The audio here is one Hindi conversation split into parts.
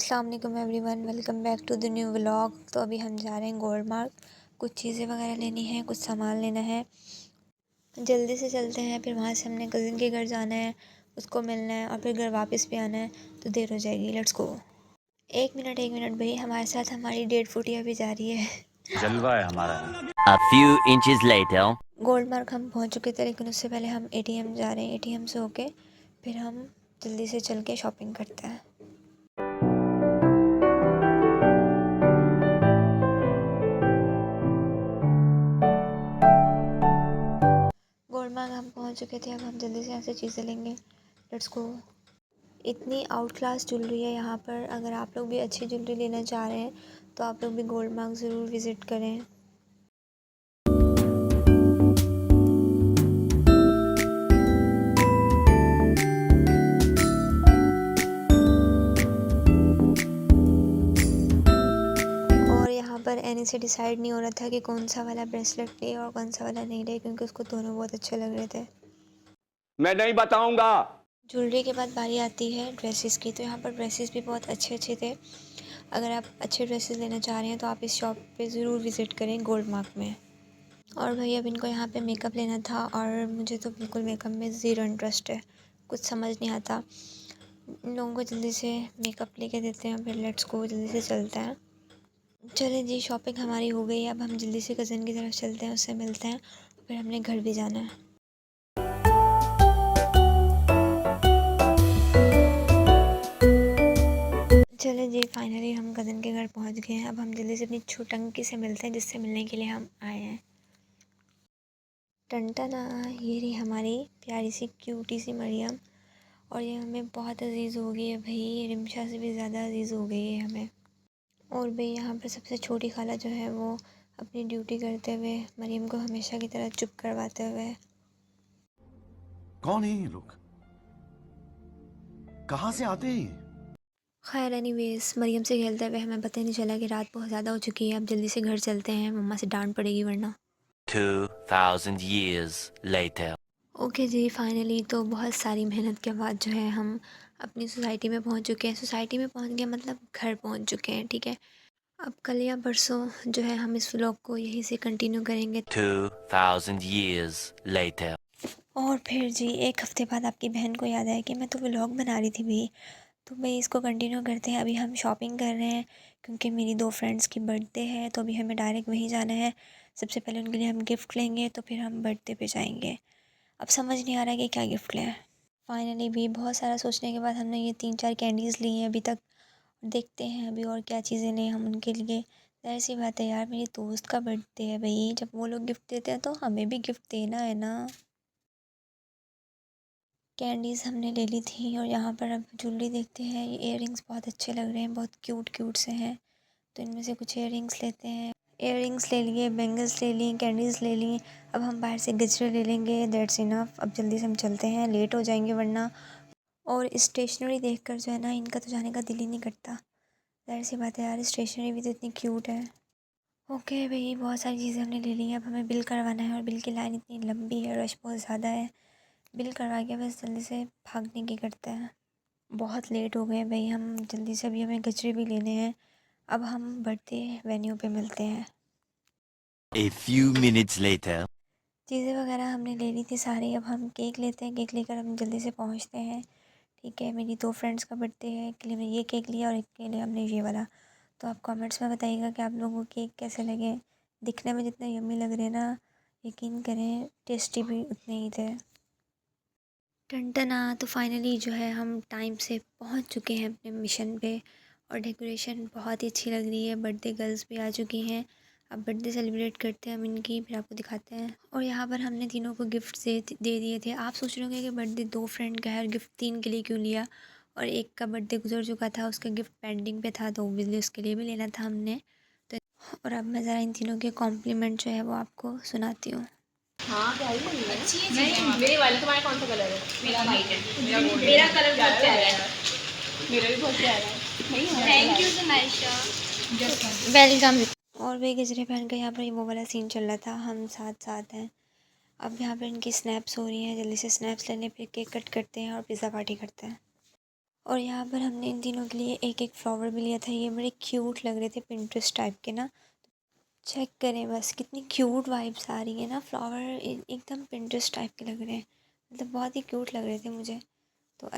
अस्सलाम वालेकुम everyone, welcome back to the new vlog. तो अभी हम जा रहे हैं गोल्ड मार्क, कुछ चीज़ें वगैरह लेनी है, कुछ सामान लेना है। जल्दी से चलते हैं, फिर वहाँ से हमने कज़िन के घर जाना है, उसको मिलना है और फिर घर वापस भी आना है, तो देर हो जाएगी। Let's go. एक मिनट भाई, हमारे साथ हमारी डेट फुटिया भी जा रही है। जलवा है हमारा। A few inches later. Gold mark हम पहुँच चुके थे, लेकिन उससे पहले हम ATM जा रहे हैं। ATM से होके फिर हम जल्दी से चल के शॉपिंग करते हैं। गोल्ड मार्क हम पहुंच चुके थे, अब हम जल्दी से यहाँ से चीज़ें लेंगे। Let's go. इतनी आउट क्लास ज्वेलरी है यहाँ पर। अगर आप लोग भी अच्छी ज्वेलरी लेना चाह रहे हैं तो आप लोग भी गोल्ड मार्क ज़रूर विज़िट करें। और यहाँ पर एनी से डिसाइड नहीं हो रहा था कि कौन सा वाला ब्रेसलेट ले और कौन सा वाला नहीं ले, क्योंकि उसको दोनों बहुत अच्छे लग रहे थे। मैं नहीं बताऊंगा। ज्वेलरी के बाद बारी आती है ड्रेसेस की। तो यहाँ पर ड्रेसेस भी बहुत अच्छे अच्छे थे। अगर आप अच्छे ड्रेसेस लेना चाह रहे हैं तो आप इस शॉप पे ज़रूर विज़िट करें गोल्ड मार्क में। और भैया अब इनको यहाँ पे मेकअप लेना था, और मुझे तो बिल्कुल मेकअप में ज़ीरो इंटरेस्ट है, कुछ समझ नहीं आता। इन लोगों को जल्दी से मेकअप लेके देते हैं, फिर लेट्स गो, जल्दी से चलते हैं। चलें जी, शॉपिंग हमारी हो गई है। अब हम जल्दी से कज़न की तरफ चलते हैं, उससे मिलते हैं, फिर हमने घर भी जाना है। चलें जी, फाइनली हम कज़न के घर पहुँच गए हैं। अब हम जल्दी से अपनी छोटंकी से मिलते हैं, जिससे मिलने के लिए हम आए हैं। टंटना, ये रही हमारी प्यारी सी क्यूटी सी मरियम, और ये हमें बहुत अजीज़ हो गई है भाई, रिमशा से भी ज़्यादा अजीज़ हो गई है हमें। और भाई यहाँ पर सबसे छोटी खाला जो है वो अपनी ड्यूटी करते हुए मरियम को हमेशा की तरह चुप करवाते हुए। कौन है ये लोग? कहाँ से आते हैं ये? खैर एनीवेज, मरियम से खेलते हुए हमें पता ही नहीं चला कि रात बहुत ज़्यादा हो चुकी है। अब जल्दी से घर चलते हैं, मम्मा से डांट पड़ेगी वरना। 2000 years later. ओके जी, फाइनली तो बहुत सारी मेहनत के बाद जो है हम अपनी सोसाइटी में पहुंच चुके हैं। सोसाइटी में पहुंच गए मतलब घर पहुंच चुके हैं, ठीक है। अब कल या परसों जो है हम इस व्लॉग को यहीं से कंटिन्यू करेंगे। 2000 years later. और फिर जी एक हफ़्ते बाद आपकी बहन को याद आया कि मैं तो व्लॉग बना रही थी भाई, तो भाई इसको कंटिन्यू करते हैं। अभी हम शॉपिंग कर रहे हैं, क्योंकि मेरी 2 फ्रेंड्स की बर्थडे है, तो अभी हमें डायरेक्ट वहीं जाना है। सबसे पहले उनके लिए हम गिफ्ट लेंगे, तो फिर हम बर्थडे पे जाएंगे। अब समझ नहीं आ रहा है कि क्या गिफ्ट लें। फाइनली भी बहुत सारा सोचने के बाद हमने ये 3-4 कैंडीज़ ली हैं अभी तक। देखते हैं अभी और क्या चीज़ें लें हम उनके लिए। ज़ाहिर सी बात है यार, मेरी दोस्त का बर्थडे है भाई, जब वो लोग गिफ्ट देते हैं तो हमें भी गिफ्ट देना है ना। कैंडीज़ हमने ले ली थी, और यहाँ पर अब ज्वेलरी देखते हैं। ये इयररिंग्स बहुत अच्छे लग रहे हैं, बहुत क्यूट क्यूट से हैं, तो इनमें से कुछ इयररिंग्स लेते हैं। इयररिंग्स ले लिए, बैंगल्स ले ली, कैंडीज़ ले ली। अब हम बाहर से गजरे ले लेंगे, दैट्स इनफ। अब जल्दी से हम चलते हैं, लेट हो जाएंगे वरना। और स्टेशनरी देखकर जो है ना, इनका तो जाने का दिल ही नहीं करता। ज़ाहिर सी बात है यार, स्टेशनरी भी तो इतनी क्यूट है। ओके भाई, बहुत सारी चीज़ें हमने ले ली हैं। अब हमें बिल करवाना है, और बिल की लाइन इतनी लंबी है, रश बहुत ज़्यादा है। बिल करवा के बस जल्दी से भागने की करते हैं। बहुत लेट हो गए हैं भाई हम, जल्दी से अभी हमें गजरे भी लेने हैं। अब हम बर्थडे वेन्यू पे मिलते हैं। A few minutes later. चीज़ें वगैरह हमने ले ली थी सारी। अब हम केक लेते हैं, केक लेकर हम जल्दी से पहुंचते हैं, ठीक है। मेरी 2 फ्रेंड्स का बर्थडे है, एक के लिए हमने ये केक लिया और एक के लिए हमने ये वाला। तो आप कमेंट्स में बताइएगा कि आप लोगों को केक कैसे लगे। दिखने में जितने यम्मी लग रहे हैं ना, यकीन करें टेस्टी भी उतने ही थे। टनटना, तो फाइनली जो है हम टाइम से पहुंच चुके हैं अपने मिशन पे, और डेकोरेशन बहुत ही अच्छी लग रही है। बर्थडे गर्ल्स भी आ चुकी हैं। अब बर्थडे सेलिब्रेट करते हैं हम इनकी, फिर आपको दिखाते हैं। और यहाँ पर हमने तीनों को गिफ्ट दे दिए थे। आप सोच रहे होंगे कि बर्थडे 2 फ्रेंड का है और गिफ्ट 3 के लिए क्यों लिया, और एक का बर्थडे गुजर चुका था, उसका गिफ्ट पेंडिंग पे था, तो ओबियसली उसके लिए भी लेना था हमने। तो और अब मैं ज़रा इन तीनों के कॉम्प्लीमेंट जो है वो आपको सुनाती हूँ। हाँ क्या ही अच्छी है नहीं मेरे वाले तुम्हारा कौन सा कलर है मेरा वाइट है मेरा कलर बहुत प्यारा है मेरा भी बहुत प्यारा है नहीं थैंक यू सुनाइशा वेलकम। और वे गजरे पहन कर यहाँ पर वो वाला सीन चल रहा था, हम साथ साथ हैं। अब यहाँ पर इनकी स्नैप्स हो रही हैं, जल्दी से स्नैप्स लेने, फिर केक कट करते हैं और पिज़्ज़ा पार्टी करते हैं। और यहाँ पर हमने इन तीनों के लिए एक एक फ्लावर भी लिया था। ये बड़े क्यूट लग रहे थे, पिंटरेस्ट टाइप के ना। चेक करें बस कितनी क्यूट वाइब्स आ रही है ना। फ्लावर एकदम पिंटरेस्ट टाइप के लग रहे हैं, मतलब बहुत ही क्यूट लग रहे थे मुझे तो।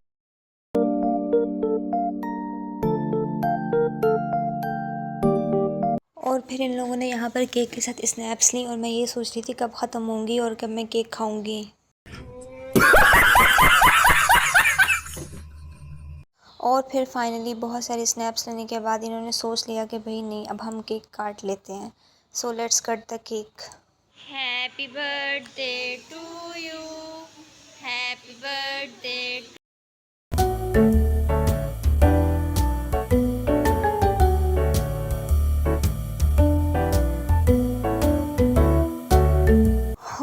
और फिर इन लोगों ने यहाँ पर केक के साथ स्नैप्स ली और मैं ये सोच रही थी कब ख़त्म होंगी और कब मैं केक खाऊंगी। और फिर फाइनली बहुत सारे स्नैप्स लेने के बाद इन्होंने सोच लिया कि भाई नहीं, अब हम केक काट लेते हैं। So let's cut the cake. Happy birthday to you, happy birthday.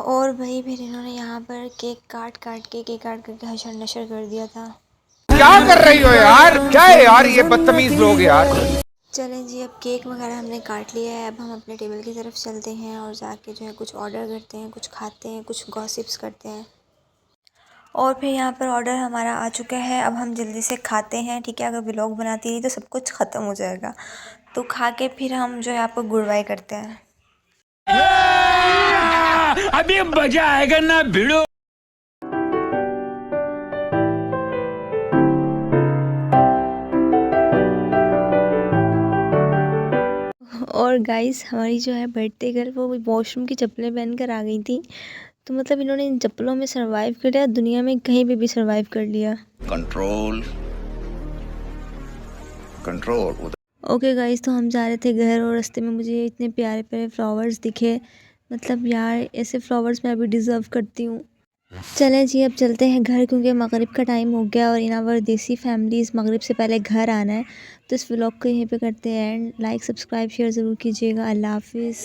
और भाई फिर इन्होंने यहाँ पर केक काट करके हशर नशर कर दिया था। क्या कर रही हो यार? क्या है यार ये बदतमीज लोग यार। चलें जी, अब केक वगैरह हमने काट लिया है। अब हम अपने टेबल की तरफ चलते हैं और जाके जो है कुछ ऑर्डर करते हैं, कुछ खाते हैं, कुछ गॉसिप्स करते हैं। और फिर यहाँ पर ऑर्डर हमारा आ चुका है। अब हम जल्दी से खाते हैं, ठीक है। अगर व्लॉग बनाती रही तो सब कुछ ख़त्म हो जाएगा, तो खा के फिर हम जो है आपको गुड बाय करते हैं। अभी मजा आएगा ना भिड़ो। और गाइस हमारी जो है बर्थडे गर्ल वो वॉशरूम की चप्पलें पहन कर आ गई थी। तो मतलब इन्होंने इन चप्पलों में सरवाइव कर लिया, दुनिया में कहीं पे भी सरवाइव कर लिया। Control control. ओके गाइस, तो हम जा रहे थे घर और रास्ते में मुझे इतने प्यारे प्यारे फ्लावर्स दिखे। मतलब यार ऐसे फ्लावर्स मैं अभी डिज़र्व करती हूँ। चलें जी, अब चलते हैं घर क्योंकि मगरिब का टाइम हो गया और इन आवर देसी फैमिलीज़ मगरिब से पहले घर आना है। तो इस व्लॉग को यहीं पे करते हैं एंड। लाइक सब्सक्राइब शेयर ज़रूर कीजिएगा। अल्लाह हाफिज़।